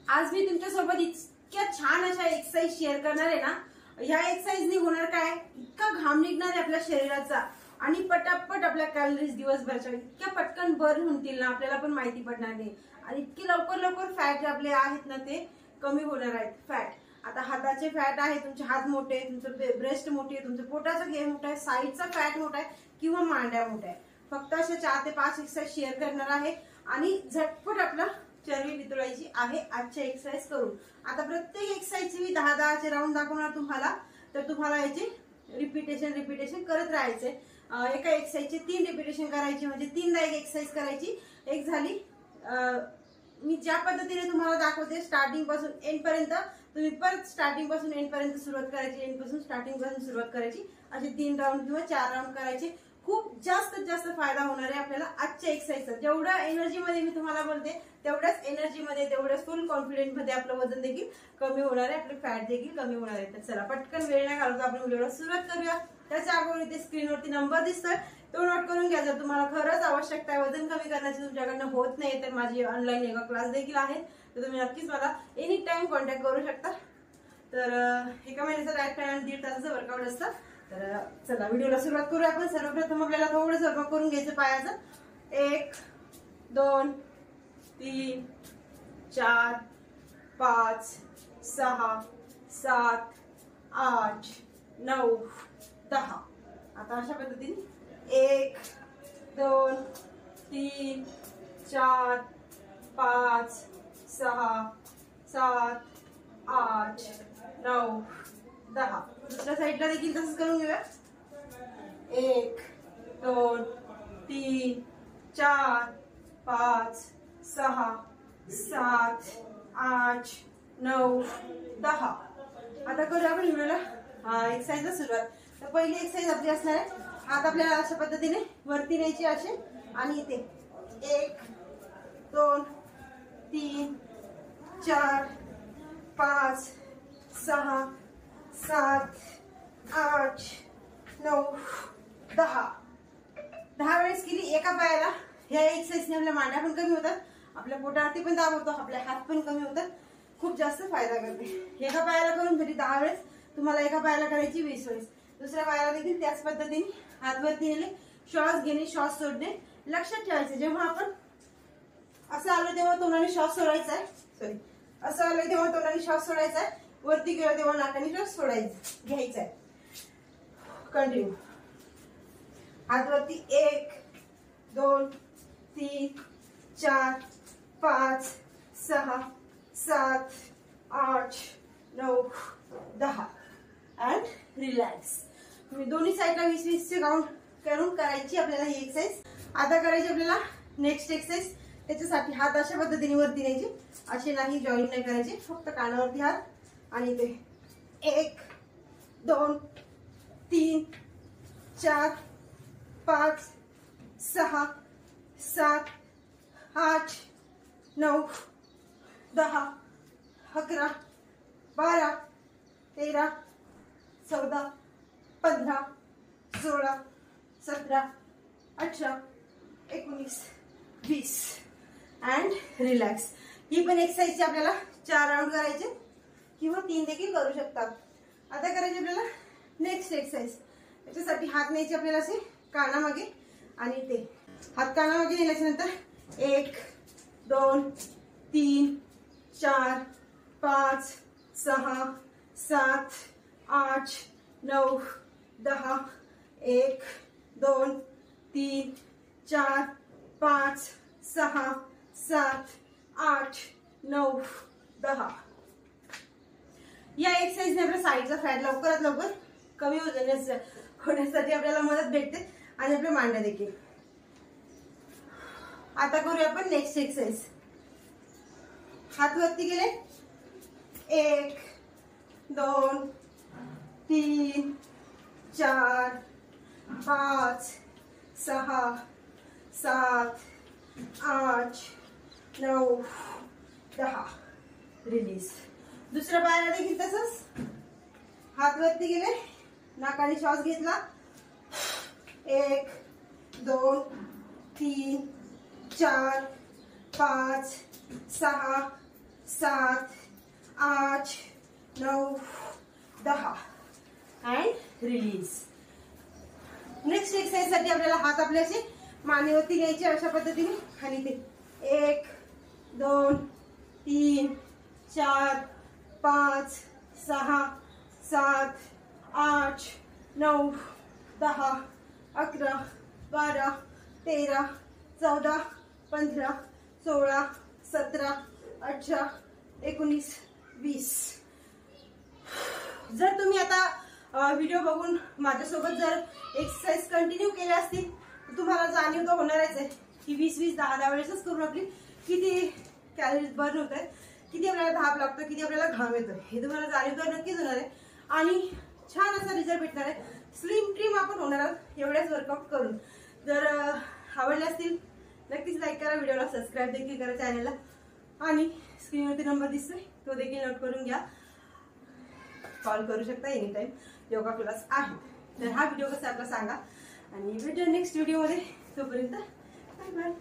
आज मी तुमच्यासोबत इतक्या छान अशा एक्सरसाइज शेअर करणार आहे ना। ह्या एक्सरसाइजनी होणार काय, इतका घाम निघणार आहे आपल्या शरीराचा आणि पटापट आपल्या कॅलरीज दिवसभराच्या इतक्या पटकन बर्न होतील ना, आपल्याला पण माहिती पडणार नाही आणि इतके लवकर लवकर फॅट आपले आहेत ना ते कमी होणार आहेत। फॅट आता हाताचे फॅट आहे, तुमचे हात मोठे, तुमचं ब्रेस्ट मोठी आहे, तुमचं पोटाचा घेर मोठा आहे, साईडचा फॅट मोठा आहे किंवा मांड्या मोठ्या आहे। फक्त अशा 4 ते 5 एक्सरसाइज शेअर करणार आहे आणि झटपट आपला चरबी वितळायची आहे आजच्या एक्सरसाइज करून। आता प्रत्येक एक्सरसाइजचे मी 10-10 चे राऊंड दाखवणार तुम्हाला, तर तुम्हाला याची रिपीटेशन करत राहायचे। एका एक्सरसाइजचे 3 रिपीटेशन करायची, म्हणजे 3दा एक एक्सरसाइज करायची। एक झाली, मी ज्या पद्धतीने तुम्हाला दाखवते स्टार्टिंग पासून एंड पर्यंत, तुम्ही परत स्टार्टिंग पासून एंड पर्यंत सुरुवात करायची, एंड पासून स्टार्टिंग पासून सुरुवात करायची। असे 3 राऊंड किंवा 4 राऊंड करायचे। खूप जास्त फायदा होणार आहे आपल्याला आजच्या एक्सरसाइजचा। जेवढ्या एनर्जी मध्ये मी तुम्हाला बोलते तेवढ्याच एनर्जी मध्ये, तेवढ्याच फुल कॉन्फिडन्स मध्ये आपलं वजन देखील कमी होणार आहे, आपले फॅट देखील कमी होणार आहे। तर चला पटकन वेळ न घालवता आपण व्हिडिओला सुरुवात करूया। त्याच्या अगोदर इथे स्क्रीनवरती नंबर दिसतोय, तो नोट करून घ्या। जर तुम्हाला खरंच आवश्यकता आहे, वजन कमी करण्याची तुमच्याकडनं होत नाही, तर माझी ऑनलाईन योगा क्लास देखील आहे, तर तुम्ही नक्कीच मला एनी टाइम कॉन्टॅक्ट करू शकता। तर एका महिन्याचा डाएट प्लॅन 1.5 तासाचं वर्कआउट असतं। तर चला व्हिडिओला सुरुवात करूया आपण। सर्वप्रथम आपल्याला थोडं वर्कआउट करून घ्यायचं पायाचं। 1 2 3 4 5 6 7 8 9 10। आता अशा पद्धतीने 1 2 3 4 5 6 7 8 9 10। दुसऱ्या साईडला देखील तसंच करून घेऊया। 1 2 3 4 5 6 7 8 9 10। आता करूया आपण व्हिडिओला एक्सरसाइजला सुरुवात। तर पहिली एक्सरसाइज आपली असणार आहे, हात आपल्याला अशा पद्धतीने वरती न्यायचे असे, आणि इथे 1 2 3 4 5 6 7 8 9 10। 10 वेळेस केली एका पायाला। ह्या एक्सरसाइजने आपल्या मांड्या पण कमी होतात, आपल्या पोटावरती पण दाब होतो, आपले हात पण कमी होतात, खूप जास्त फायदा करते। एका पायाला करून तरी 10 वेळेस, तुम्हाला एका पायाला करायची 20 वेळेस। दुसऱ्या पायाला देखील त्याच पद्धतीने हात वरती नेले, श्वास घेणे श्वास सोडणे लक्षात ठेवायचे। जेव्हा आपण असं आलं तेव्हा तोंडाने श्वास सोडायचा आहे, सॉरी असं आलं तेव्हा तोंडाने श्वास सोडायचा आहे, वरती गेलं तेव्हा नाकाने श्वास सोडायचा घ्यायचा आहे। कंटिन्यू हात वरती 1 2 3 4 5 6 7 8 9 10 अँड रिलॅक्स। तुम्ही दोन्ही साईडला 20-20 चे काउंट करून करायची आपल्याला ही एक्सरसाइज। आता करायची आपल्याला नेक्स्ट एक्सरसाइज। त्याच्यासाठी हात अशा पद्धतीने वरती न्यायचे, असे नाही जॉईंट नाही करायचे, फक्त कानावरती हात, आणि ते 1 2 3 4 5 6 7 8 9 10 11 12 13 14 15 16 17 18 19 20 अँड रिलॅक्स। ही पण एक्सरसाइजची आपल्याला 4 राऊंड करायचे किंवा 3 देखील करू शकतात। आता करायचे आपल्याला नेक्स्ट एक्सरसाइज। त्याच्यासाठी हात न्यायचे आपल्याला असे कानामागे, आणि ते हात कानामागे नेल्याच्या नंतर 1 2 3 4 5 6 7 8 9 10 1 2 3 4 5 6 7 8 9 10। या एक्सरसाइजने आपल्या साईडचा फॅट लवकरात लवकर कमी होण्यासाठी आपल्याला मदत भेटते, आणि आपल्या मांड्या देखील। आता करूया आपण नेक्स्ट एक्सरसाइज। हात वरती गेले, 1 2 3 4 5 6 7 8 9 10 रिलीज। दुसऱ्या पायाला देखील तसंच, हात वरती गेले, नाकाने श्वास घेतला, 1 2 3 4 5 6 7 8 9 10 अँड रिलीज. नेक्स्ट एक्सरसाइज साठी आपल्याला हात आपले असे मानेवरती घ्यायचे अशा पद्धतीने आणि ते 1 2 3 4 5 6 7 8 9 10 11 12 13 14 15 16 17 18 19 20. जर तुम्ही आता व्हिडिओ बघून माझ्यासोबत जर एक्सरसाइज कंटिन्यू केल्या असतील तर तुम्हाला जाणीव तर होणारच आहे की 20-20 10-10 वेळेसच करून आपली किती कॅलरीज बर्न होत आहेत, किती आपल्याला धाप लागतं, किती आपल्याला घाम येतो हे तुम्हाला जाणीव तर नक्कीच होणार आहे आणि छान असा रिझल्ट भेटणार आहे. स्लिम ट्रिम आपण होणार आहोत एवढ्याच वर्कआउट करून. जर आवडले असतील नक्कीच लाईक करा, व्हिडिओला सबस्क्राईब देखील करा चॅनलला आणि स्क्रीनवरती नंबर दिसतोय तो देखील नोट करून घ्या. कॉल करू शकता एनी टाइम, योगा क्लास आहे. तर हा व्हिडिओ कसा आपला सांगा आणि भेटूया नेक्स्ट व्हिडिओमध्ये. तोपर्यंत बाय बाय.